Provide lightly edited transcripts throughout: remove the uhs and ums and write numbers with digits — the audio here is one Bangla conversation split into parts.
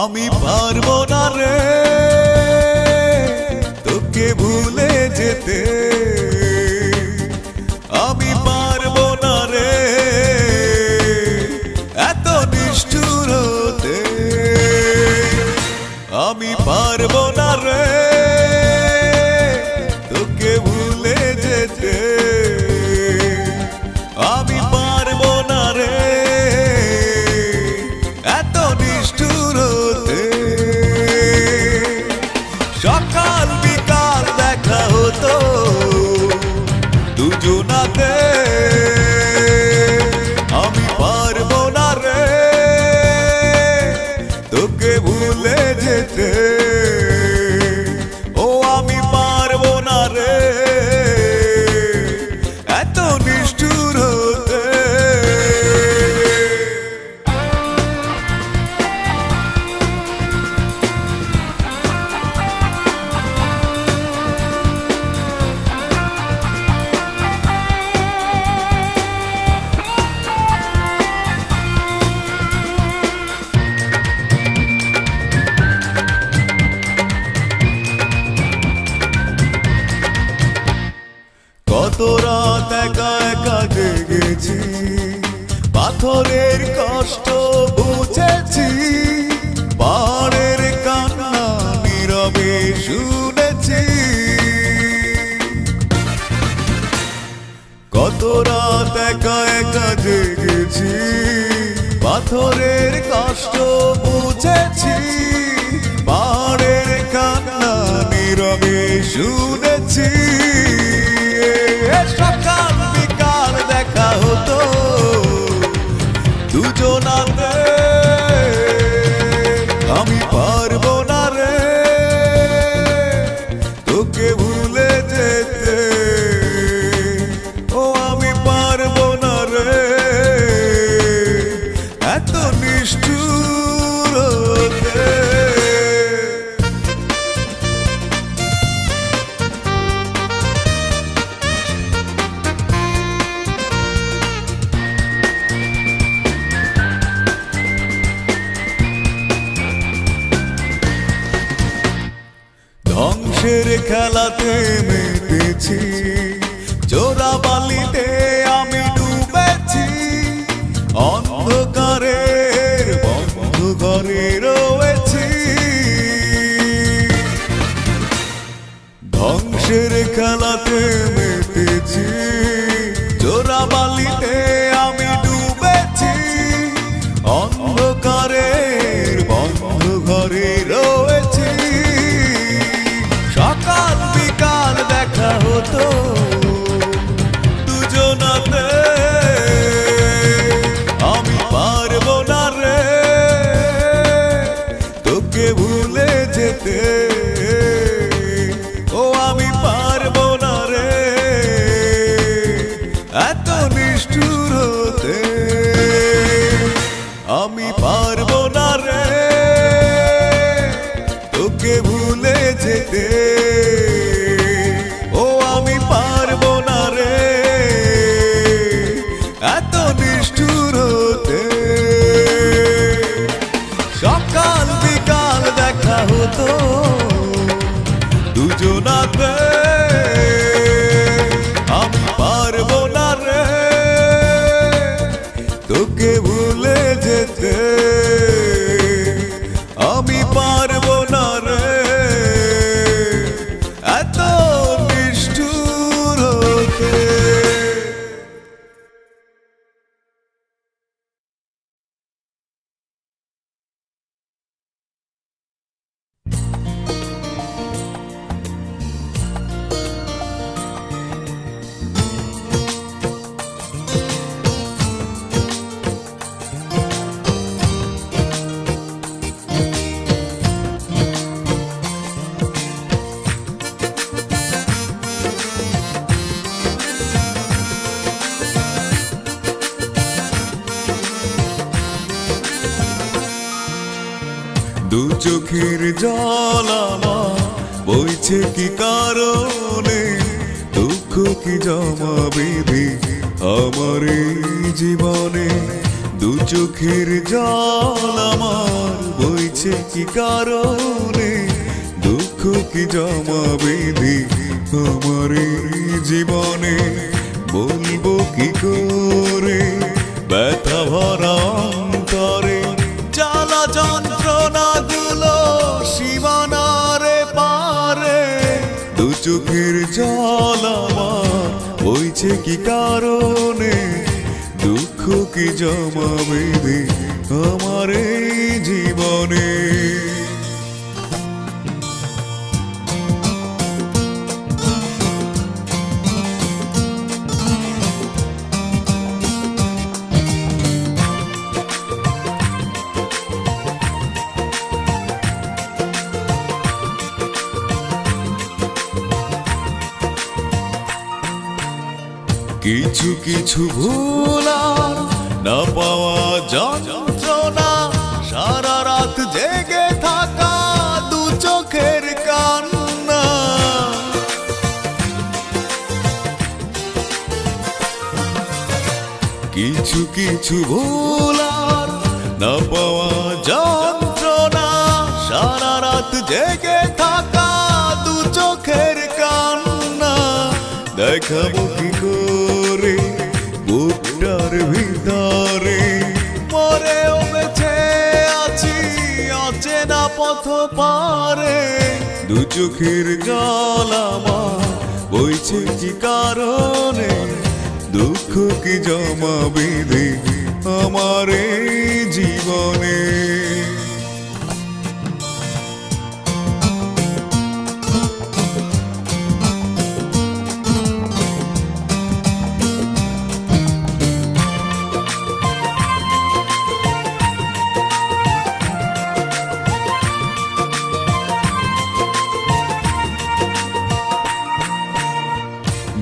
আমি পারবো না রে তোকে ভুলে যেতে, আমি পারবো না রে এত নিষ্ঠুর হতে, আমি পারবো না রে তোকে ভুলে যেতে, আমি পারবো না রে এত নিষ্ঠুর হতে। সকাল বিকাল দেখা হতো দুজনাতে, আমি পারবো না রে তোকে ভুলে যেতে, ও আমি পারবো না রে এত নিষ্ঠুর হতে। কত রাত একা একা জেগেছি, পাথরের কষ্ট বুঝেছি, পাহাড়ের কান্না নীরবে শুনেছি। কত রাত একা একা জেগেছি, পাথরের কষ্ট বুঝেছি, পাহাড়ের কান্না নীরবে শুনেছি। সকাল বিকাল দেখা হতো দুজনাতে, আমি পারবো না রে তোকে ভুলে যেতে, ও আমি পারবো না রে এত নিষ্ঠুর হতে। ধ্বংসের খেলাতে মেতেছি, চোরাবালিতে আমি ডুবেছি, অন্ধকারের বন্ধ ঘরে রয়েছি। ধ্বংসের খেলাতে মেতেছি, চোরাবালিতে আমি ডুবেছি, অন্ধকারের বন্ধ ঘরে রয়েছি। সকাল বিকাল দেখা হতো দুজনাতে, আমি পারবো না রে তোকে ভুলে যেতে, ও আমি পারবো না রে এত নিষ্ঠুর হতে, আমি পারবো না রে তোকে ভুলে যেতে, ও আমি পারবো না রে এত নিষ্ঠুর হতে। সকাল বিকাল দেখা হতো দুজনাতে, আমি পারবো না রে তোকে ভুলে যেতে, আমি পারবো না রে এত নিষ্ঠুর হতে। দু চোখের জল আমার বইছে কি কারণে, দুঃখ কি জমা বেঁধে আমার এই জীবনে। দু চোখের জল আমার বইছে বইছে কি কারণে, দুঃখ কি জমা বেঁধে আমার এই জীবনে, বলবো কি করে ব্যথা ভরা অন্তরে, জ্বালা যন্ত্রণা গুলো সীমানারে পারে, দু চোখের জল আমার বইছে কি কারণে, দুঃখ কি জমা বেঁধে আমার এই জীবনে। কিছু কিছু ভোলার না পাওয়া যন্ত্রণা, সারা রাত জেগে থাকা দু চোখের কান্না, কিছু কিছু ভোলার না পাওয়া যন্ত্রণা, সারা রাত জেগে থাকা দু চোখের কান্না, দেখাবো কি করে বুকটার ভিতরে, মরেও বেঁচে আছি অচেনা পথ পারে, দু চোখের জল আমার বইছে কি কারণে, দুঃখ কি জমা বেঁধে আমার এই জীবনে।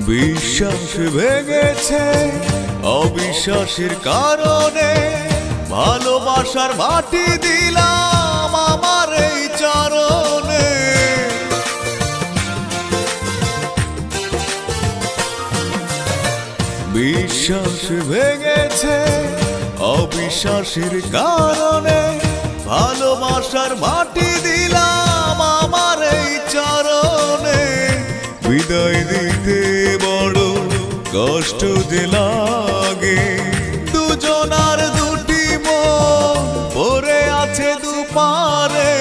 বিশ্বাস ভেঙেছে অবিশ্বাসের কারণে, ভালোবাসার মাটি দিলাম আমার এই চরণে, বিশ্বাস ভেঙেছে অবিশ্বাসের কারণে, ভালোবাসার মাটি দিলাম আমার এই চরণে, বিদায় দিতে বড় কষ্ট যে লাগে, দুজনার দুটি মন পড়ে আছে দুপারে,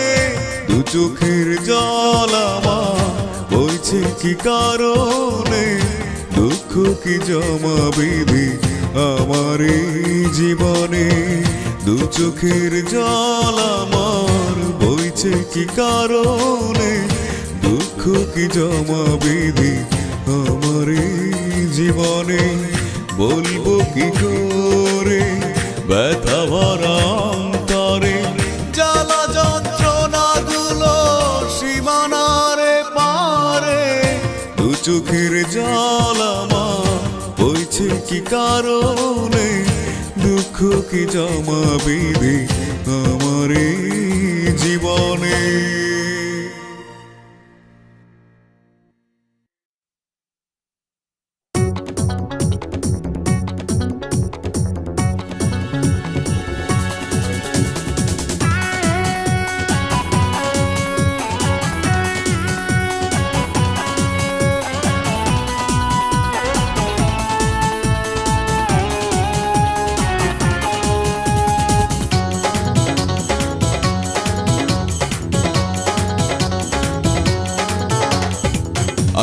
দু চোখের জল আমার বইছে কি কারণে, দুঃখ কি জমা বেঁধে আমার এই জীবনে, দু চোখের জল আমার বইছে কি কারণে, দুঃখ কি জমা বেঁধে আমার এই জীবনে, বলবো কি করে ব্যথা ভরা অন্তরে, জ্বালা যন্ত্রণা গুলো সীমানারে পারে, দু চোখের জল আমার বইছে কি কারণে, দুঃখ কি জমা বেঁধে আমার এই জীবনে।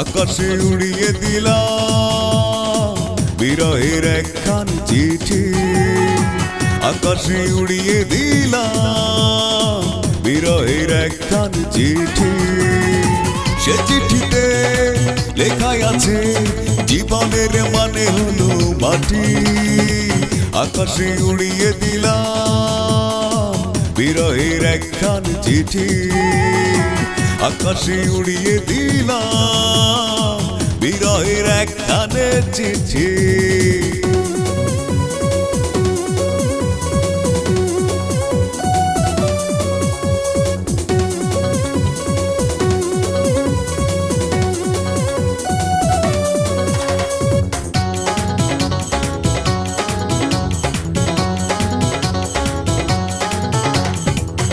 আকাশে উড়িয়ে দিলাম বিরহের একখান চিঠি, আকাশে উড়িয়ে দিলাম বিরহের একখান চিঠি, সে চিঠিতে লেখাই আছে জীবনের মানে হলো মাটি, আকাশে উড়িয়ে দিলাম বিরহের একখান চিঠি, আকাশে উড়িয়ে দিলাম বিরহের একখানে চিঠি।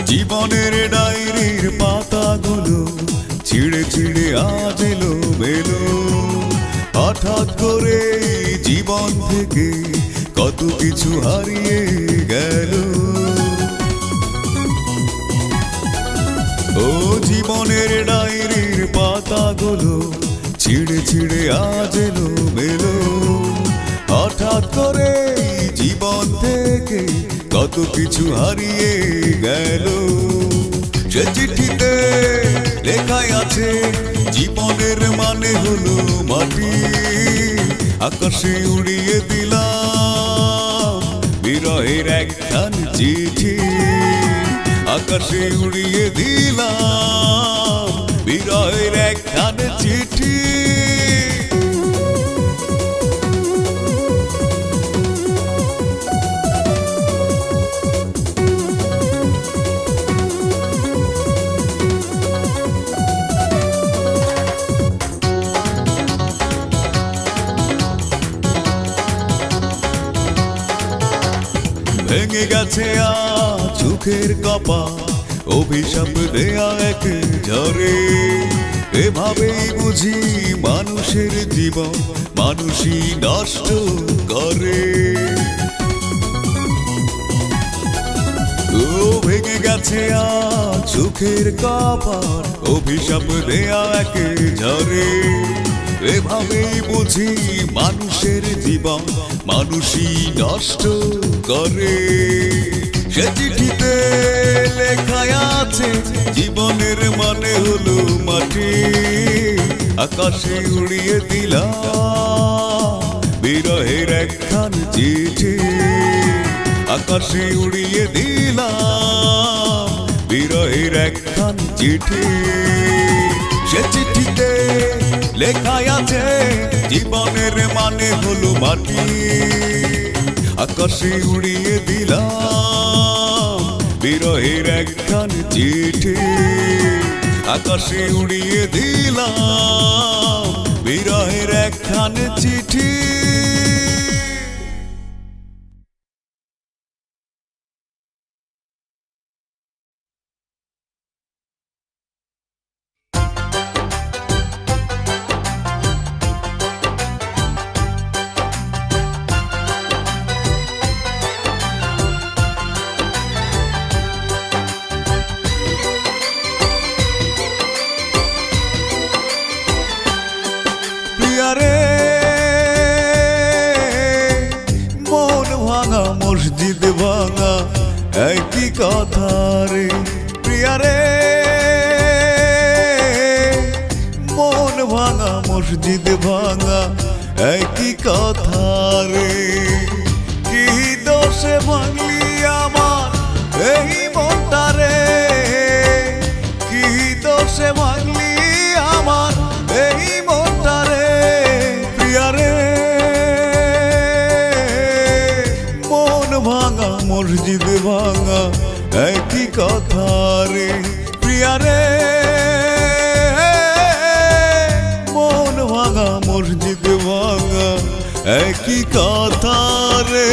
জীবনের হঠাৎ করে জীবন থেকে কত কিছু হারিয়ে গেল। ও জীবনের ডায়েরির পাতাগুলো ছিঁড়ে ছিঁড়ে আজ এলো মেলো। হঠাৎ করে জীবন থেকে কত কিছু হারিয়ে গেল। সে চিঠিতে লেখাই আছে জীবনের মানে হলো মাটি। আকাশে উড়িয়ে দিলাম বিরহের একখান চিঠি। আকাশে উড়িয়ে দিলাম বিরহের একখান চিঠি। ভেঙে গেছে চোখের কপাল, অভিশাপ দেয়া এক ঝড়ে। এভাবেই বুঝি মানুষের জীবন মানুষই নষ্ট করে। ও ভেঙে গেছে চোখের কপাল, অভিশাপ দেয়া এক ঝড়ে। এভাবেই বুঝি মানুষের জীবন মানুষই নষ্ট করে। সে চিঠিতে লেখায় আছে জীবনের মানে হলো মাটি। আকাশে উড়িয়ে দিলাম বিরহের একখান চিঠি। আকাশে উড়িয়ে দিলাম বিরহের একখান চিঠি। সে চিঠিতে লেখায় আছে জীবনের মানে হলো মাটি। আকাশে উড়িয়ে দিলাম বিরহের একখান চিঠি। আকাশে উড়িয়ে দিলাম বিরহের একখান চিঠি। মন ভাঙা মসজিদ ভাঙা একই কথা রে প্রিয়া রে। মন ভাঙা মসজিদ ভাঙা একই কথা রে। কি দোষে ভাঙলি আমার এই মনটা রে। কি দোষে ভাঙলি আমার এই মনটা রে প্রিয়া রে। মন ভাঙা মসজিদ ভাঙা একই কথা রে প্রিয়া রে। মন ভাঙা মসজিদ ভাঙা একই কথা রে।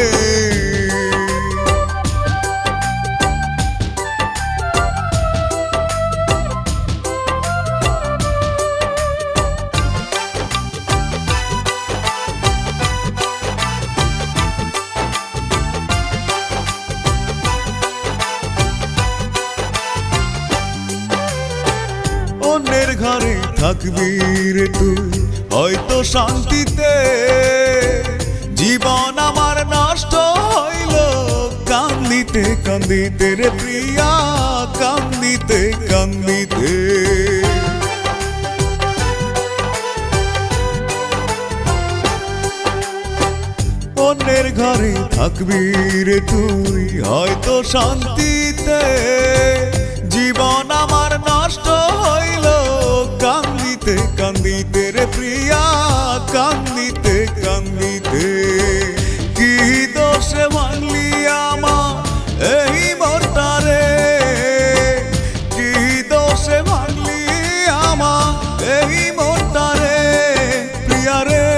অন্যের ঘরে থাকবি রে তুই হয়তো শান্তিতে। জীবন আমার নষ্ট হইল কান্দিতে কান্দিতে রে প্রিয়া, কান্দিতে কান্দিতে। অন্যের ঘরে থাকবি রে তুই হয়তো শান্তিতে। জীবন আমার নষ্ট হইল কান্দিতে কান্দিতে রে প্রিয়া, কান্দিতে কান্দিতে। কি দোষে ভাঙলি আমার এই মনটা রে। কি দোষে ভাঙলি আমার এই মনটা রে প্রিয়া রে।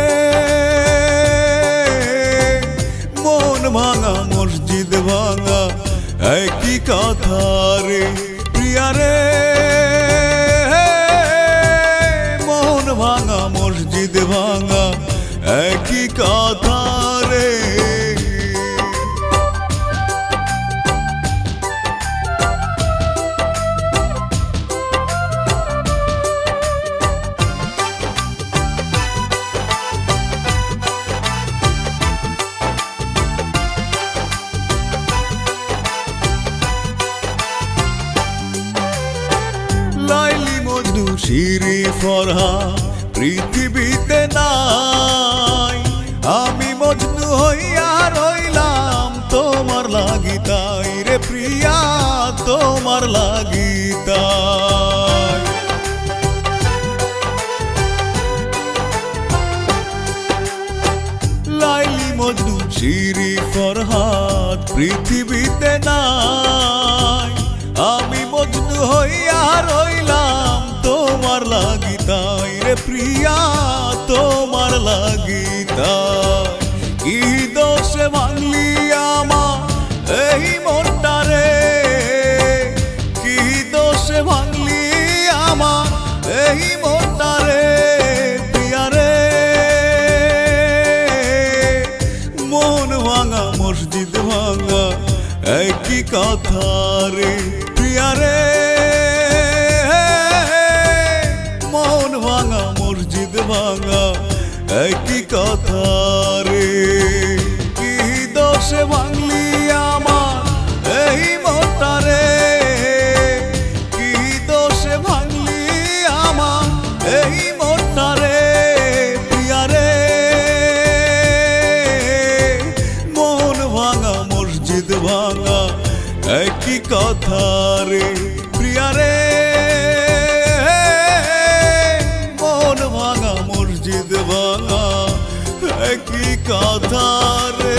মন ভাঙা মসজিদ ভাঙা একই কথা রে প্রিয়া রে। মন ভাঙা মসজিদ ভাঙা ফরহাদ পৃথিবীতে নাই। আমি মজনু হইয়া রইলাম তোমার লাগি তাই রে প্রিয়া, তোমার লাগি তাই। লাইলি মজনু শিরি ফরহাদ পৃথিবীতে নাই। আমি মজনু হইয়া রইলাম তোমার লাগি তাই রে প্রিয়া, তোমার লাগি তাই। কি দোষে ভাঙলি আমার এই মনটা রে, কি দোষে ভাঙলি আমার এই মনটা রে প্রিয়া রে। মন ভাঙা মসজিদ ভাঙা একই কথা রে প্রিয়া রে। মন ভাঙা মসজিদ ভাঙা একই কথা রে। কি দোষে ভাঙলি আমার এই মনটা রে, কি দোষে ভাঙলি আমার এই মনটা রে প্রিয়া রে। মন ভাঙা মসজিদ ভাঙা একই কথা রে প্রিয়া রে। মন ভাঙা মসজিদ ভাঙা একই কথা রে।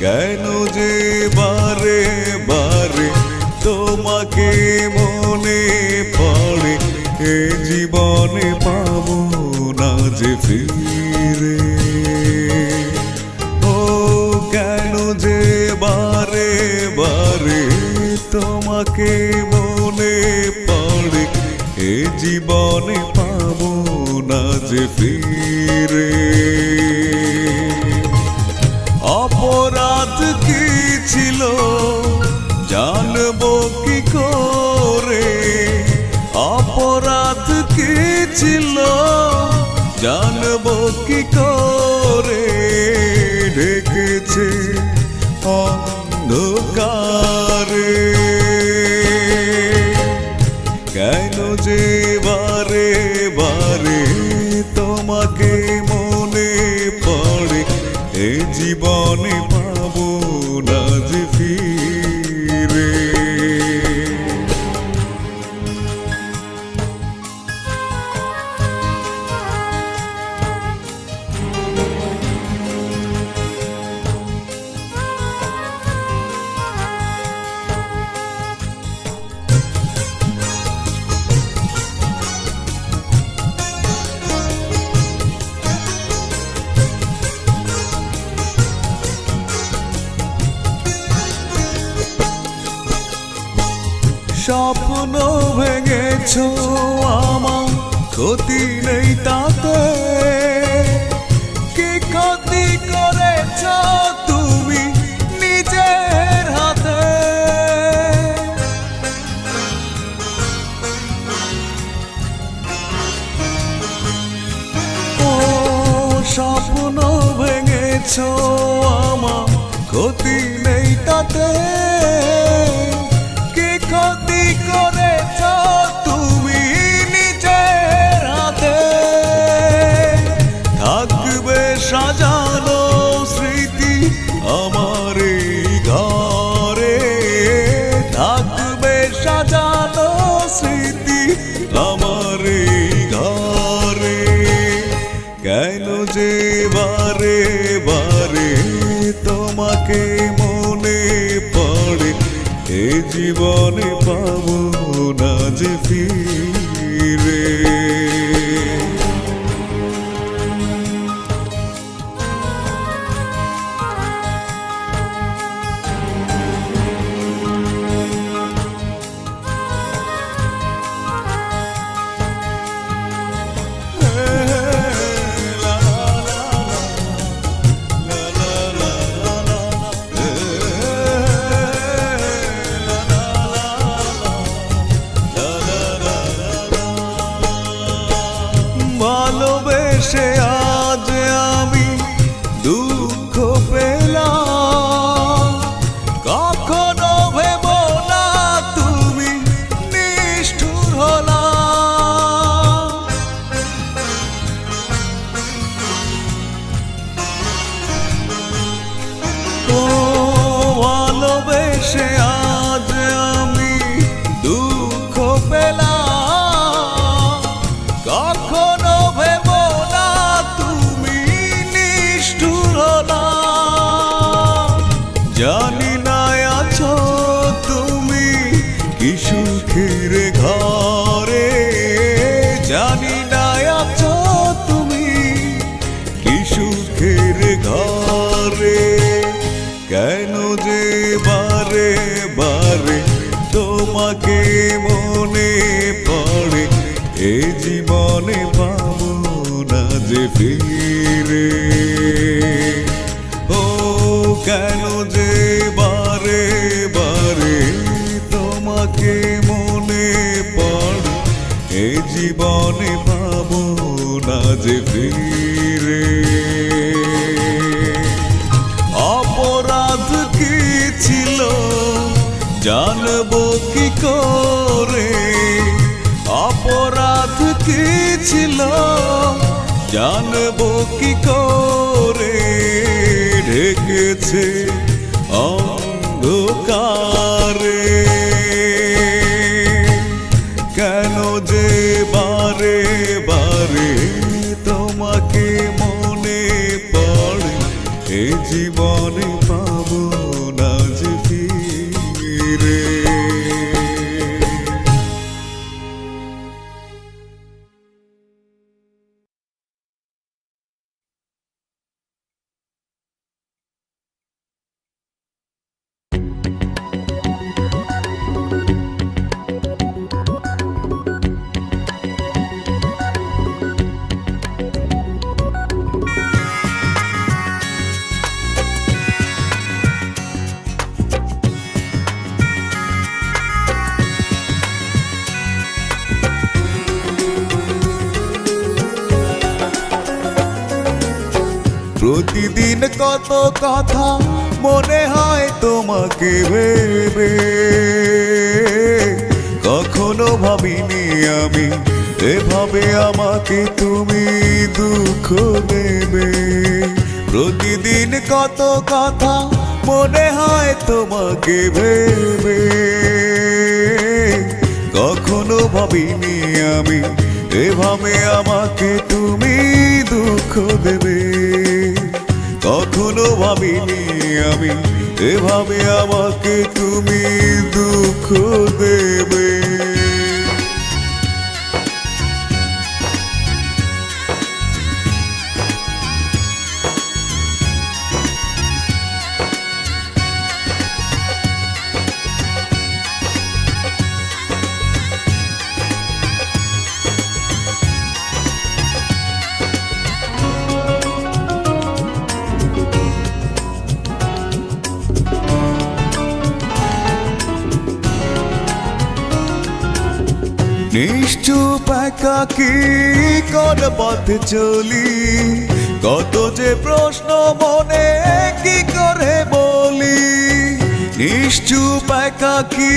কেন যে বারে বারে তোমাকে মনে পড়ে, এ জীবনে পাবো না যে ফিরে। ও কেন যে বারে বারে তোমাকে মনে পড়ে, এ জীবনে পাবো না যে ফিরে। অপরাধ কি ছিল জানবো কি করে, অপরাধ কি ছিল জানবো কি করে। ঢেকেছে অন্ধকারে, কেন যে বারে বারে তোমাকে মনে পড়ে, এ জীবনে পাবো না যে ফিরে। স্বপ্ন ভেঙেছো আমার, ক্ষতি নেই তাতে। কি ক্ষতি করেছ তুমি নিজের হাতে। ও স্বপ্ন ভেঙেছো আমার, ক্ষতি নেই তাতে। ক্ষতি করেছ তুমি নিজের হাতে। থাকবে সাজানো স্মৃতি আমার এই ঘরে, থাকবে সাজানো স্মৃতি আমার এই ঘরে। কেন যে বারে বারে তোমাকে মনে পড়ে, এ জীবনে পাবো না যে ফিরে। দুঃখ পেলাম, কখনো ভেবো না তুমি নিষ্ঠুর হলা। ও ভালোবেসে আজ আমি দুঃখ পেলাম, কখনো ভেবো না তুমি নিষ্ঠুর হলা। জানি না আছো তুমি কি সুখের ঘরে, জানি না আছো তুমি কি সুখের ঘরে। কেন যে বারে বারে তোমাকে মনে পড়ে, এ জীবনে পাবো না যে ফিরে। ও কেন যে বারে বারে তোমাকে মনে পড়ে, এ জীবনে পাবো না যে ফিরে। অপরাধ কি ছিল জানবো কি করে, অপরাধ কি ছিল জানবো কি করে। ঢেকেছে অন্ধকারে, কেন যে বারে বারে তোমাকে মনে পড়ে, এ জীবনে পাবো না যে ফিরে। প্রতিদিন কত কথা মনে হয় তোমাকে ভেবে, কখনো ভাবিনি আমি এভাবে আমাকে তুমি দুঃখ দেবে। প্রতিদিন কত কথা মনে হয় তোমাকে ভেবে, কখনো ভাবিনি আমি এভাবে আমাকে তুমি দুঃখ দেবে। কখনো ভাবিনি আমি এভাবে আমাকে তুমি দুঃখ দেবে। নিশ্চুপ একাকী কোন পথে চলি, কত যে প্রশ্ন মনে কি করে বলি। নিশ্চুপ একাকী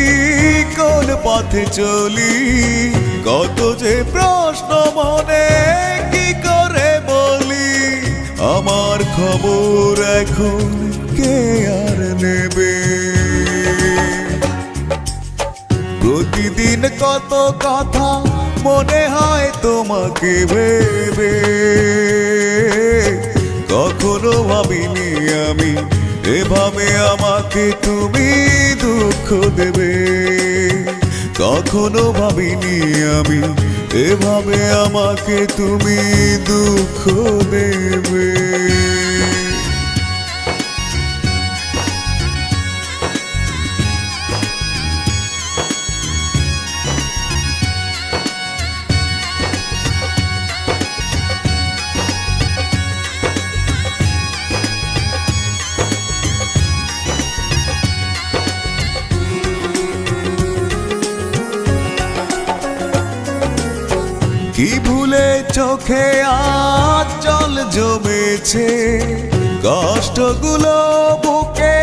কোন পথে চলি, কত যে প্রশ্ন মনে কি করে বলি। আমার খবর এখন কে আর নেবে, প্রতিদিন কত কথা মনে হয় তোমাকে ভেবে। কখনো ভাবিনি আমি এভাবে আমাকে তুমি দুঃখ দেবে। কখনো ভাবিনি আমি এভাবে আমাকে তুমি দুঃখ দেবে। কি ভুলে চোখে আজ জল জমেছে, কষ্টগুলো বুকে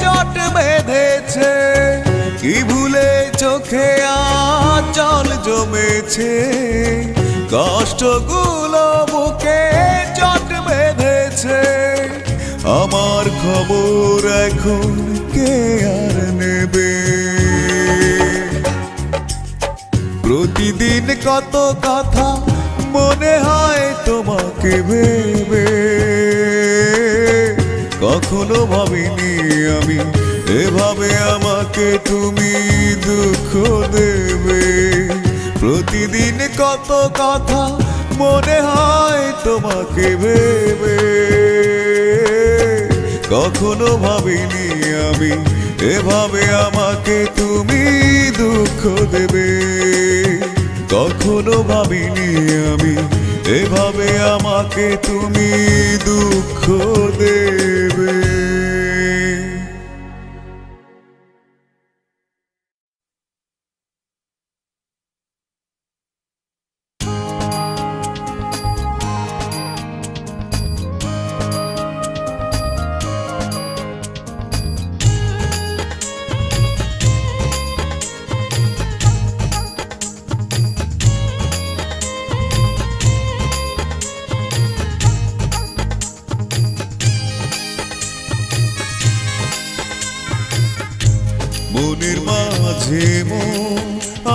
জট বেঁধেছে, কি ভুলে চোখে আঁচল জমেছে। কষ্টগুলো বুকে জট বেঁধেছে, আমার খবর এখন কে আর নেবে। প্রতিদিন কত কথা মনে হয় তোমাকে ভেবে, কখনো ভাবিনি আমি এভাবে আমাকে তুমি দুঃখ দেবে। প্রতিদিন কত কথা মনে হয় তোমাকে ভেবে, কখনো ভাবিনি আমি এভাবে আমাকে তুমি দুঃখ দেবে। কখনো ভাবিনি আমি এভাবে আমাকে তুমি দুঃখ দেবে। মনের মাঝে মন,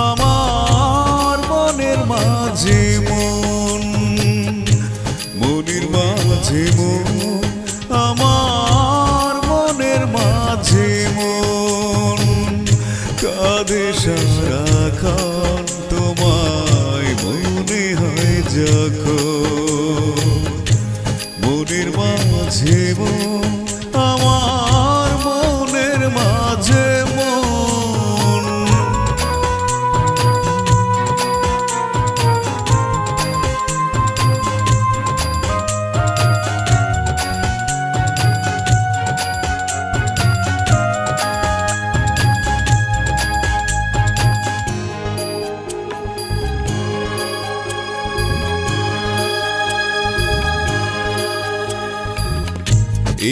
আমার মনের মাঝে মন, মনের মাঝে মন, আমার মনের মাঝে মন, কাঁদে সারাক্ষণ তোমায় মনে হয় যখন। মনের মাঝে মন, আমার মনের মাঝে মন।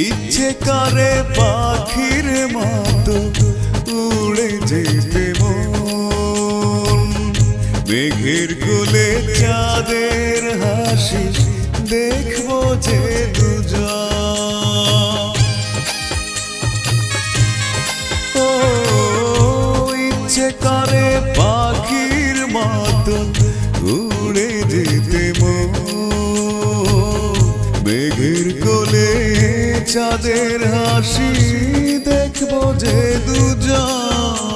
ইচ্ছে করে পাখির মতো উড়ে যেতে মন, মেঘের কোলে চাঁদের হাসি দেখবো যে দুজন। ও ইচ্ছে করে পাখির মতো উড়ে যেতে মন, মেঘের কোলে চাঁদের হাসি দেখবো যে দুজন।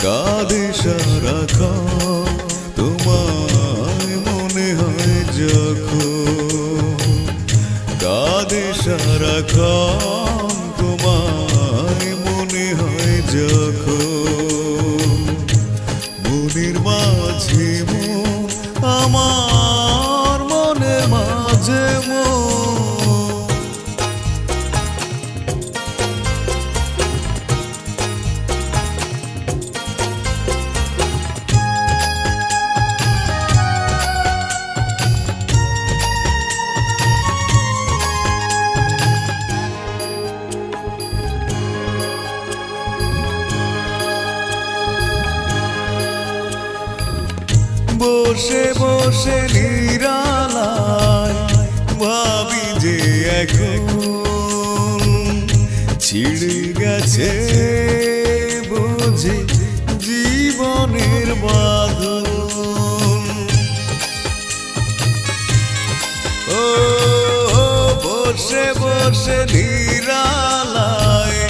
কাঁদে সারাক্ষণ তোমায় মনে হয় যখন, কাঁদে সারাক্ষণ তোমায় মনে হয় যখন। মনের মাঝে মন, আমার মনের মাঝে মন। বসে বসে নিরালায় ভাবি যে এখন ছিড়ে গেছে বুঝি জীবনের বাঁধন। ও বসে বসে নিরালায়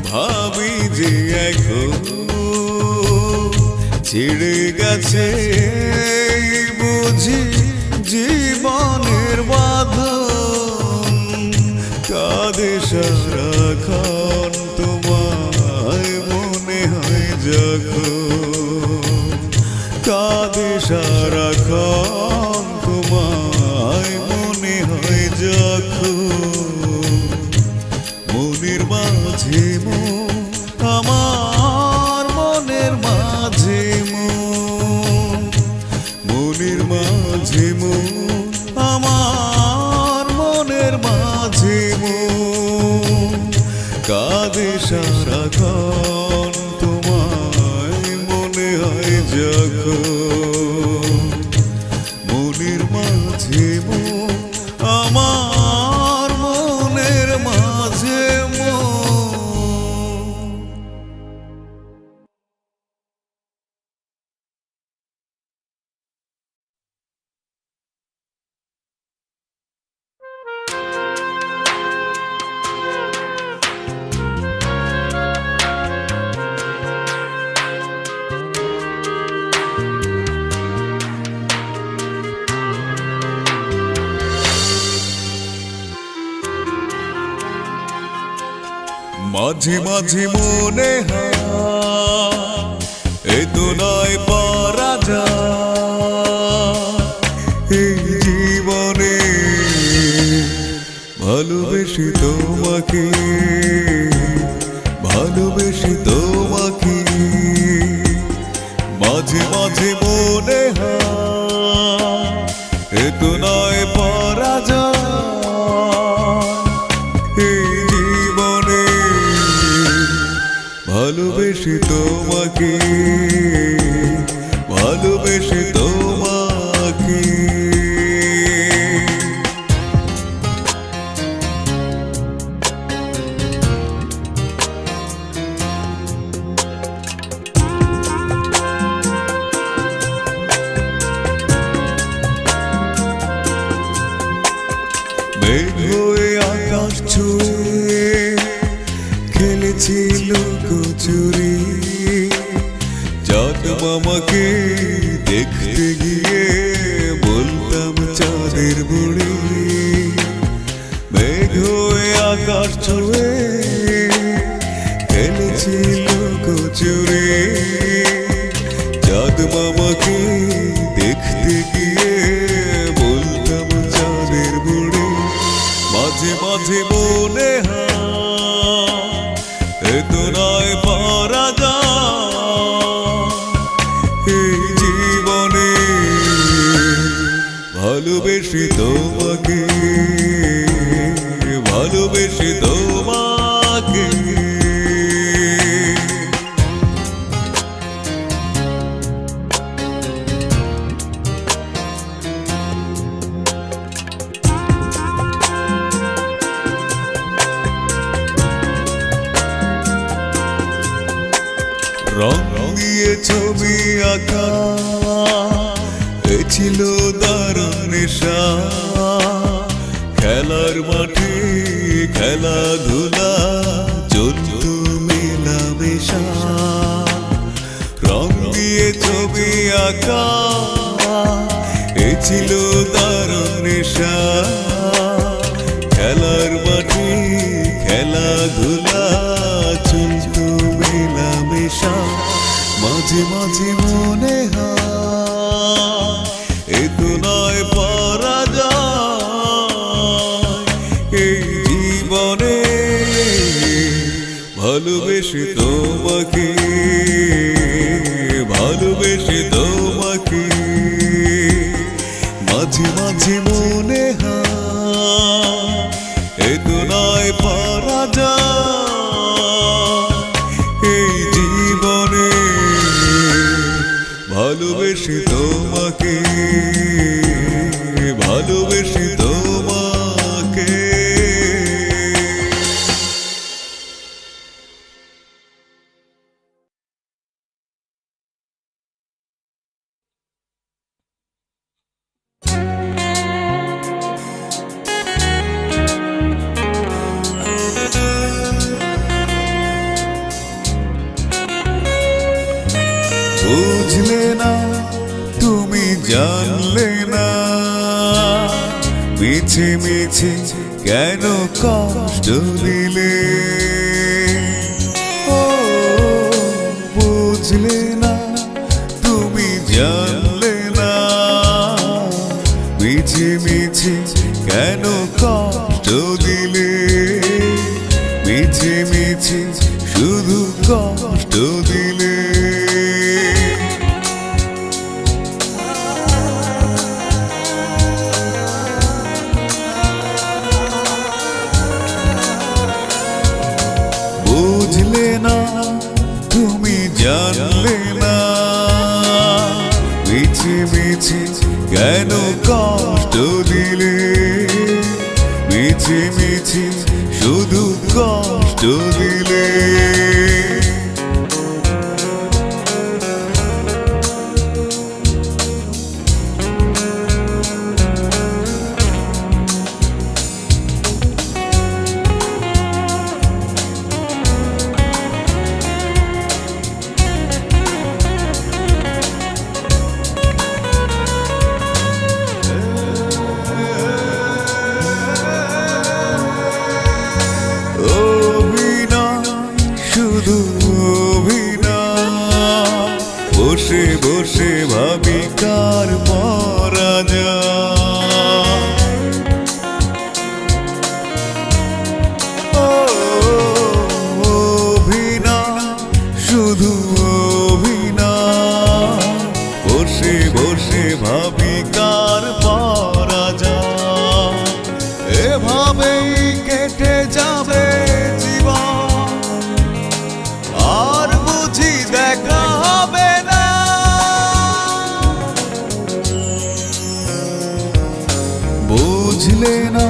ভাবি যে এখন ছিড়ে গেছে বুঝি জীবনের বাঁধন। কাঁদে সারাক্ষণ তোমায় মনে হয় যখন, কাঁদে সারাক্ষণ তোমায় মনে হয় যখন। মনের মাঝে মন, আমার মনের মাঝে মন, মনের মাঝে মন, আমার মনের মাঝে সারাক্ষণ তোমায় মনে হয় যখন মনের মাঝে মন আমার মনের মাঝে মন। মাঝে মাঝে মনে হয় এ তো নয় পারা যায় এই জীবনে ভালোবেসে তোমাকে ভালোবেসে তোমাকে। মাঝে মাঝে মনে হয় এ তো নয় পারা যায় এই জীবনে ভালোবেসে তোমাকে ভালোবেসে তোমাকে। মেঘ হয়ে আকাশ ছুঁয়ে খেলেছি লুকোচুরি চাঁদ মামাকে দেখতে গিয়ে বলতাম চাঁদের বুড়ি। মেঘ হয়ে আকাশ ছুঁয়ে খেলেছি লুকোচুরি চাঁদ মামাকে দেখতে গিয়ে বলতাম চাঁদের বুড়ি। মাঝে মাঝে মনে হয় এ তো নয় পারা যায় এই জীবনে ভালোবেসে তোমাকে ভালোবেসে তোমাকে। রং দিয়ে ছবি আঁকা এ ছিল দারুণ নেশা খেলার মাঠে খেলাধুলা চলত মেলামেশা। রং দিয়ে ছবি আঁকা এ ছিল দারুণ নেশা খেলার মাঠে খেলাধুলা চলত মেলামেশা। মাঝে মাঝে মনে হয় এ তো নয় পারা যায় এই জীবনে ভালোবেসে তোমাকে ভালোবেসে তোমাকে। মাঝে মাঝে মনে হয় এ তো নয় পারা যায় এই জীবনে ভালোবেসে তোমাকে ভালোবেসে তোমাকে। বুঝলে না তুমি জানলে না মিছে মিছে কেন কষ্ট দিলে। ও বুঝলে না তুমি জানলে না মিছে মিছে কেন কষ্ট দিলে। মিছে মিছে শুধু কষ্ট দিলে। বুঝলে জানলে না মিছে মিছে কেন কষ্ট দিলে মিছে মিছে শুধু কষ্ট দিলে বসে বসে ভাবি কার মরা যায় অভিনয় শুধু অভিনয় বসে বসে ভাবি কার মরা যায় এভাবেই কেটে যাবে জীবন আর বুঝি দেখা হবে না বুঝলে না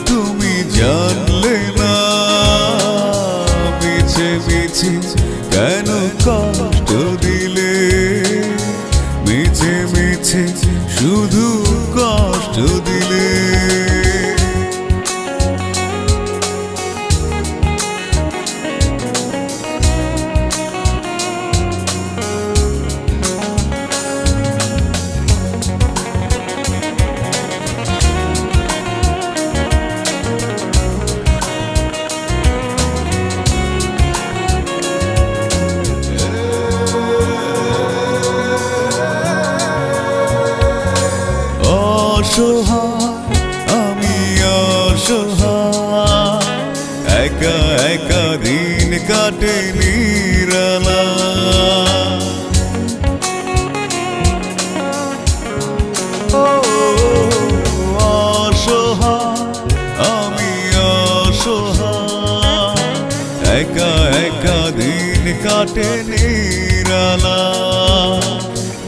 তুমি জানলে না মিছে মিছে কেন কষ্ট দিলে মিছে মিছে শুধু কষ্ট দিলে আমি অসহায় একা একা দিন কাটে নিরালা অসহায় আমি অসহায় একা একা দিন কাটে নিরালা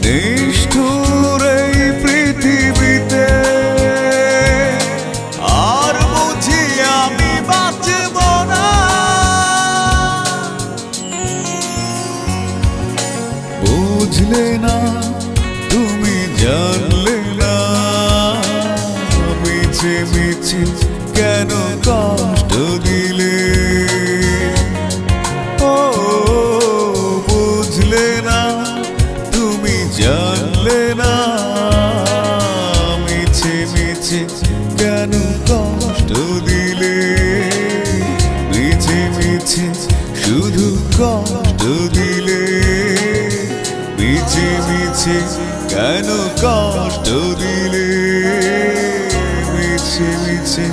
নিষ্ঠুর এই পৃথিবীতে আর বুঝি আমি বাঁচব না বুঝলে না তুমি জানলে না মিছে মিছে কেন কষ্ট দিলে ও বুঝলে না তুমি জানলে না মিছে মিছে কেন কষ্ট দিলে মিছে মিছে শুধু কষ্ট দিলে মিছে মিছে কেন কষ্ট দিলে মিছে মিছে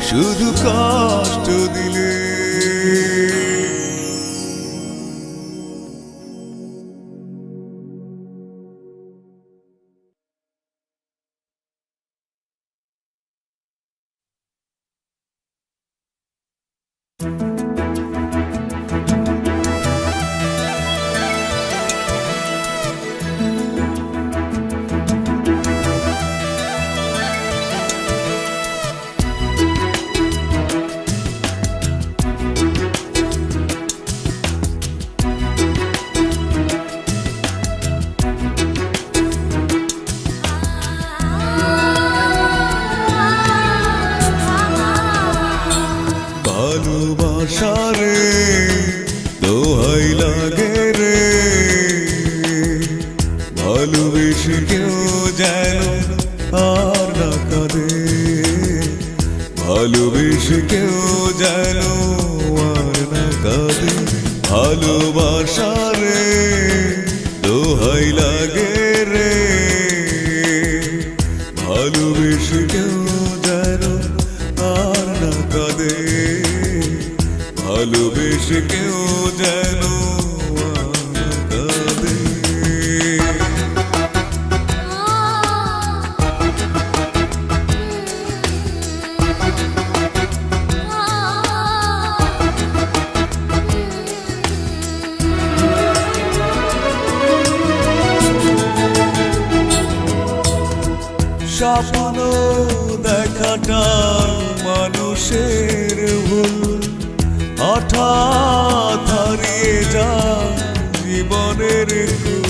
শুধু কষ্ট দিলে ভালোবাসারে দোহাই লাগে রে ভালোবেসে কেউ যেন আর না কাঁদে ভালোবেসে কেউ যেন আর না কাঁদে ভালোবাসারে দোহাই লাগে রে ভালোবেসে কেউ যেন আর না কাঁদে ভালোবেসে কেউ যেন কাঁদে দেখাটাই মানুষের ভুল, হঠাৎ হারিয়ে যায় জীবনের কুল।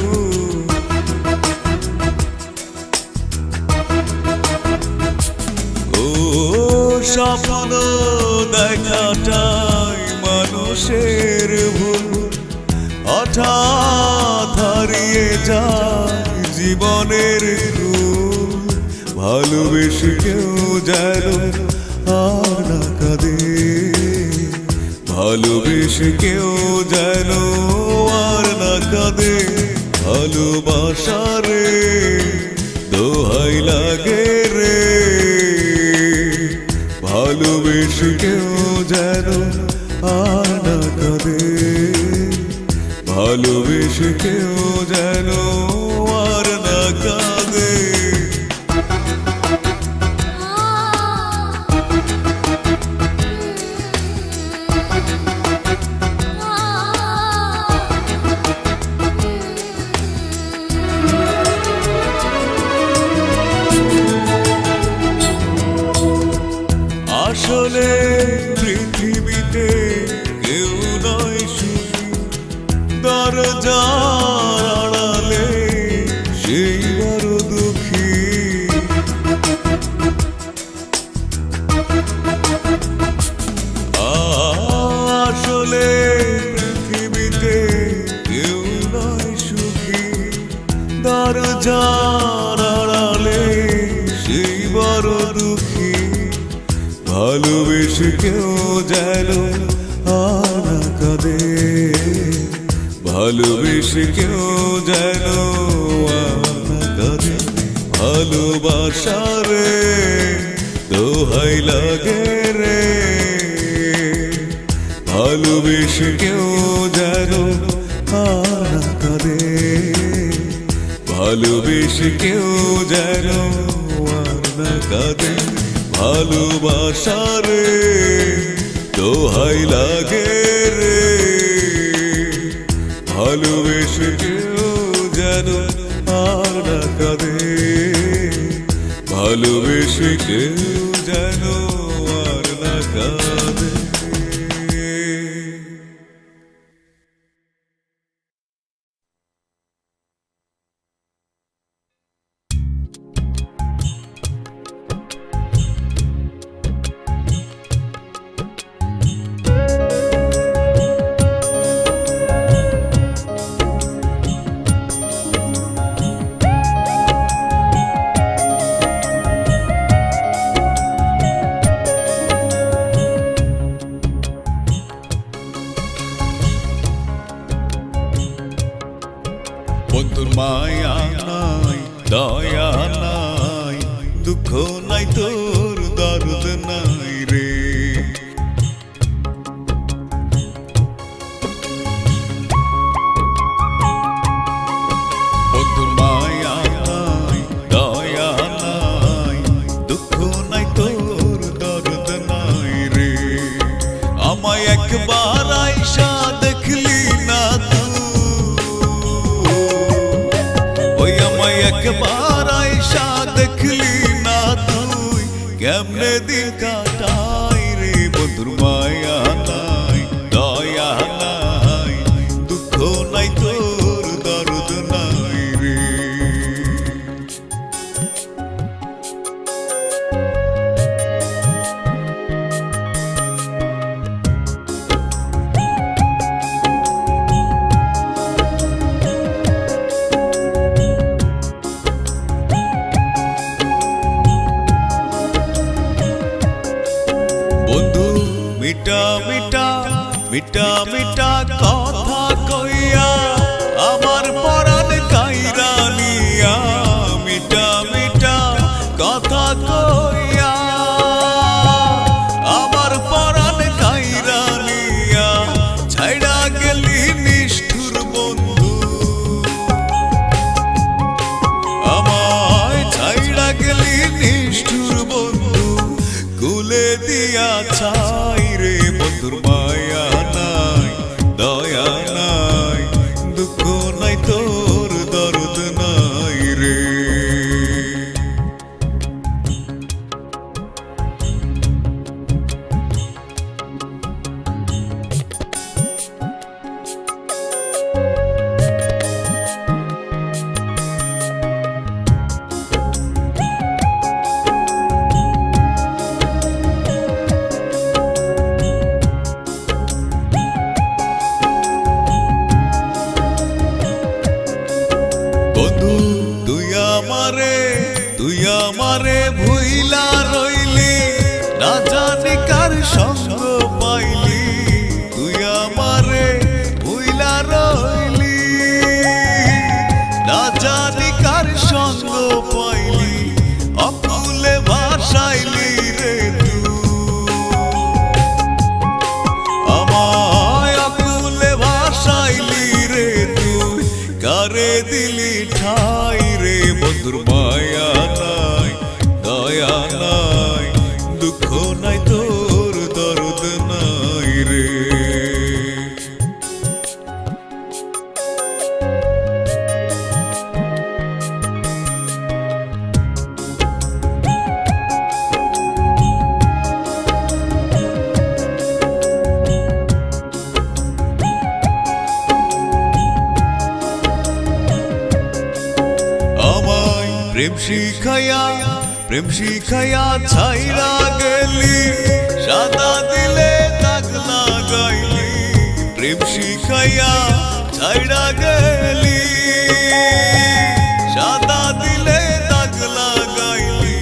ও স্বপ্ন দেখাটাই মানুষের ভুল, হঠাৎ হারিয়ে যায় জীবনের কুল। ভালোবেসে কেউ যেন আর না কাঁদে, ভালোবেসে কেউ যেন আর না কাঁদে। ভালোবাসা রে দোহাই লাগে রে, ভালোবেসে কেউ যেন আর না কাঁদে, ভালোবেসে কেউ যেন আর না কাঁদে। আসলে পৃথিবীতে কেউ নয় সুখী, দরজার আড়ালে সেই বড় দুঃখী। আসলে পৃথিবীতে কেউ নয় সুখী, দরজার আড়ালে সেই বড় দুঃখী। ভালোবেসে কেউ যেন আর না কাঁদে, ভালোবেসে কেউ যেন আর না কাঁদে। ভালোবাসা রে দোহাই লাগে রে, ভালোবেসে কেউ যেন আর না কাঁদে, ভালোবেসে কেউ যেন আর না কাঁদে। ভালোবাসা রে দোহাই লাগে রে, ভালোবেসে কেউ যেন আর না কাঁদে, ভালোবেসে কেউ যেন আর না কাঁদে। বন্ধুর মায়া নাই, দয়া নাই, দুঃখ নাই, তোর দর্দ নাই রে। বন্ধুর মায়া নাই, দয়া নাই, দুঃখ নাই, তোর দর্দ নাই রে। আমায় একবার আইসা দেখলি না একবার আইসা দেখলি না তুই, কেমনে দিন কাটাই রে। বন্ধুর মায়া নাই, দয়া নাই, দুঃখ নাই, তোর দর্দ নাই রে। মিঠা মিঠা মিঠা মিঠা কথা কইয়া আমার পরাণ কাইরা নিয়া, মিঠা মিঠা কথা কইয়া আমার পরাণ কাইরা নিয়া, ছাইড়া গেলি নিষ্ঠুর বন্ধু, আমায় ছাইড়া গেলি নিষ্ঠুর বন্ধু, কুলে দিয়া ছাই রে। বন্ধুর মায়া নাই, দয়া নাই, দুঃখ নাই, প্রেম শিখাইয়া ছাইরা গেলি, সাদা দিলে দাগ লাগাইলি। প্রেম শিখাইয়া ছাইরা গেলি, সাদা দিলে দাগ লাগাইলি।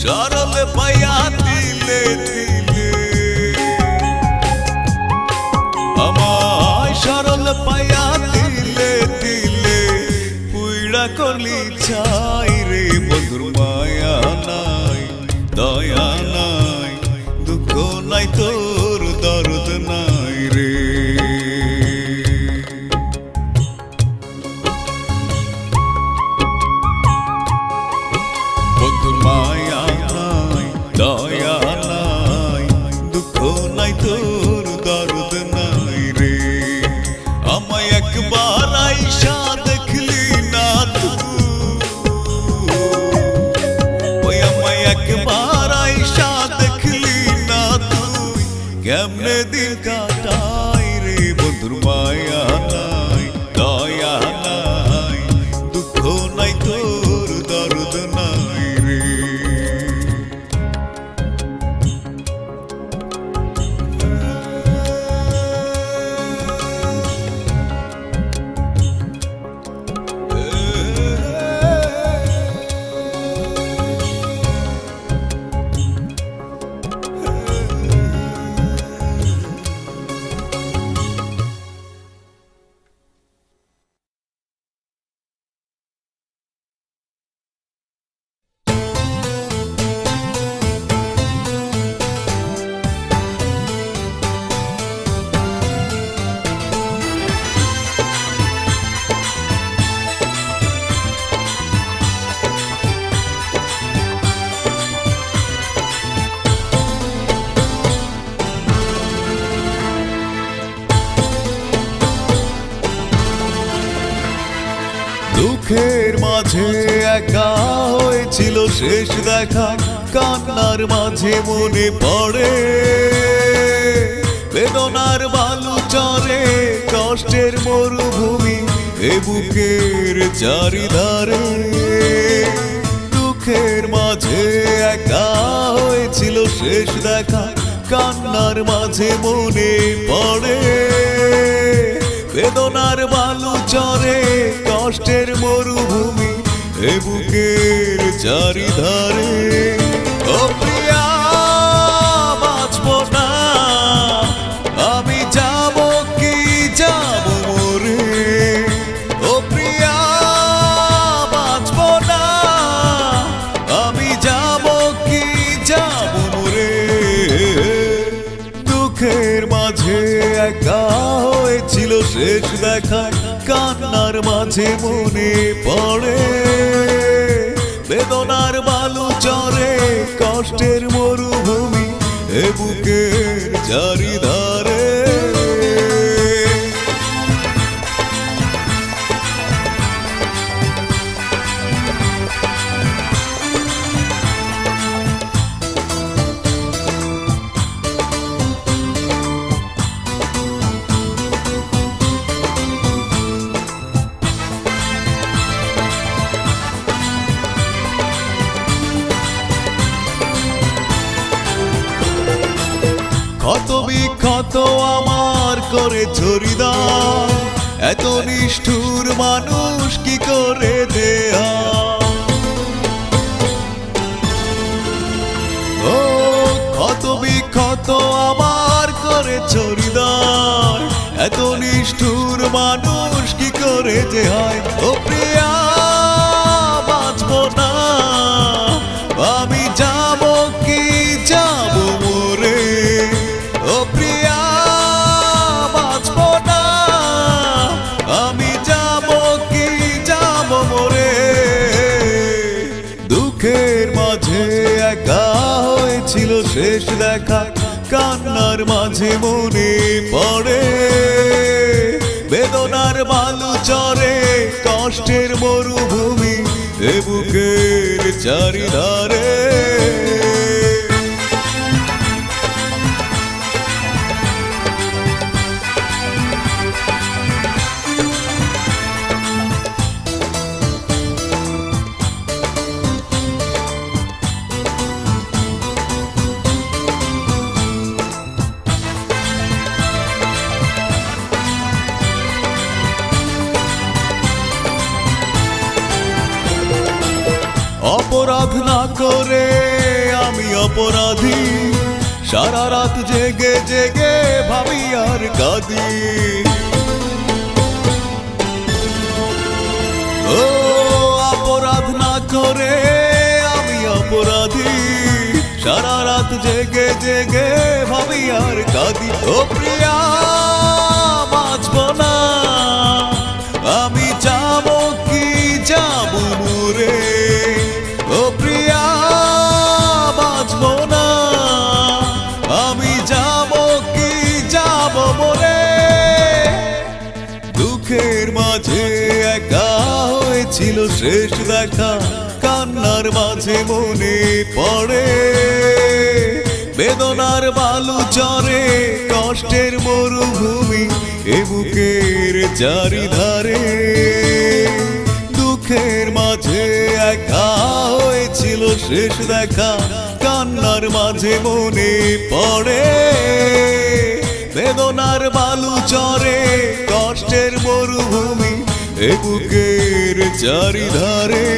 সরল পাইয়া দিলে দিলে আমায়, সরল পাইয়া দিলে দিলে পুইড়া করলি ছাই রে। বন্ধুর মায়া নাই, দয়া নাই, দুঃখ নাই, তোর দরদ নাই রে। বন্ধুর মায়া নাই, দয়া নাই, দুঃখ নাই, তোর দরদ নাই রে। আমায় একবার আইসা দেখলি না তুই, ওই আমায় একবার আইসা দেখলি না তুই, কেমনে দিন কাটাই রে। বন্ধুর মায়া নাই, দয়া নাই, দুঃখ নাই, তোর দরদ নাই রে। দুঃখের মাঝে একা হয়েছিল শেষ দেখা, কান্নার মাঝে মনে পড়ে বেদনার বালু চরে, কষ্টের মরুভূমি এ বুকের চারিধারে। দুঃখের মাঝে একা হয়েছিল শেষ দেখা, কান্নার মাঝে মনে পড়ে বেদনার বালু চরে, কষ্টের মরুভূমি এ বুকের চারিধারে। ও প্রিয়া বাঁচব না আমি, যাব কি যাব মরে। ও প্রিয়া বাঁচব না আমি, যাব কি যাব মরে। দুঃখের মাঝে একা হয়েছিল শেষ দেখা, কান্নার মাঝে মনে পড়ে বেদনার বালু চরে, কষ্টের মরুভূমি এ বুকের চারিধারে। ক্ষত বিক্ষত আমার করে হৃদয়, এত নিষ্ঠুর মানুষ কি করে দেয়া। ও ক্ষত বিক্ষত আমার করে হৃদয়, এত নিষ্ঠুর মানুষ কি করে যে হয়। ও প্রিয়া বাঁচব না আমি, যাব কি যাব মরে। ও প্রিয়া বাঁচব না আমি, যাব কি যাব মরে। দুঃখের মাঝে একা হয়েছিল শেষ দেখা, কান্নার মাঝে মনে পড়ে বেদনার বালু চরে, কষ্টের মরুভূমি এ বুকের চারিধারে। অপরাধ না করে আমি অপরাধী, সারা রাত জেগে জেগে ভাবি আর কাঁদি। ও অপরাধ না করে আমি অপরাধী, সারা রাত জেগে জেগে ভাবি আর কাঁদি। ও প্রিয়া বাঁচব না, আমি যাব কি যাব মরে। ও প্রিয়া বাঁচব না, আমি যাব কি যাব মরে। দুঃখের মাঝে একা হয়েছিল শেষ দেখা, কান্নার মাঝে মনে পড়ে বেদনার বালু চরে, কষ্টের মরুভূমি এ বুকের চারিধারে। দুঃখের মাঝে একা হয়েছিল শেষ দেখা, কান্নার মাঝে মনে পড়ে বেদনার বালু চরে, কষ্টের মরুভূমি এ বুকের চারিধারে।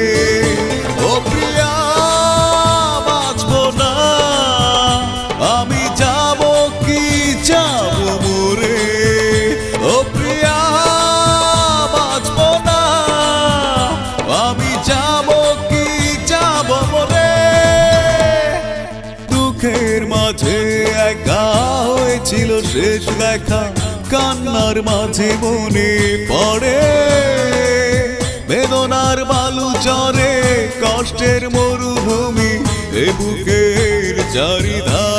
ও প্রিয়া বাঁচব না, আমি যাব কি যাব মরে। ও প্রিয়া বাঁচব না, আমি যাব কি যাব মরে। দুঃখের মাঝে একা হয়েছিল শেষ দেখা, কান্নার মাঝে মনে পড়ে বেদনার বালু চরে, কষ্টের মরুভূমি এ বুকের চারিধারে।